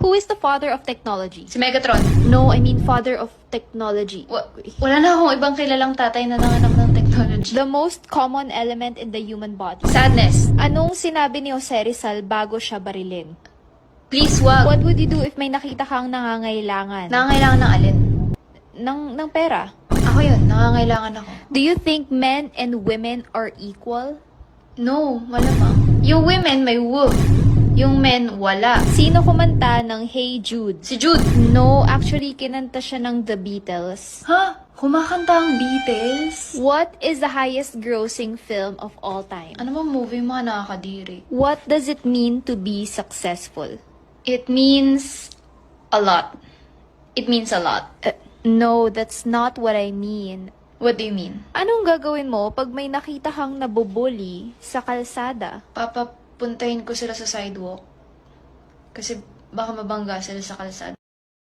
Who is the father of technology? Si Megatron. No, I mean father of technology. Wala na akong ibang kilalang tatay na nanganak ng technology. The most common element in the human body. Sadness. Anong sinabi ni Jose Rizal bago siya barilin? Please, wag. What would you do if may nakita kang nangangailangan? Nangangailangan ng alin? ng pera? Ako yun, nangangailangan ako. Do you think men and women are equal? No, malamang. Yung women may woo. Yung men, wala. Sino kumanta ng Hey Jude? Si Jude. No, actually, kinanta siya ng The Beatles. Ha? Kumakanta ang Beatles? What is the highest grossing film of all time? Ano ba movie mga nakakadiri? What does it mean to be successful? It means a lot. It means a lot. No, that's not what I mean. What do you mean? Anong gagawin mo pag may nakita kang nabubuli sa kalsada? Papapuntahin ko sila sa sidewalk. Kasi baka mabangga sila sa kalsada.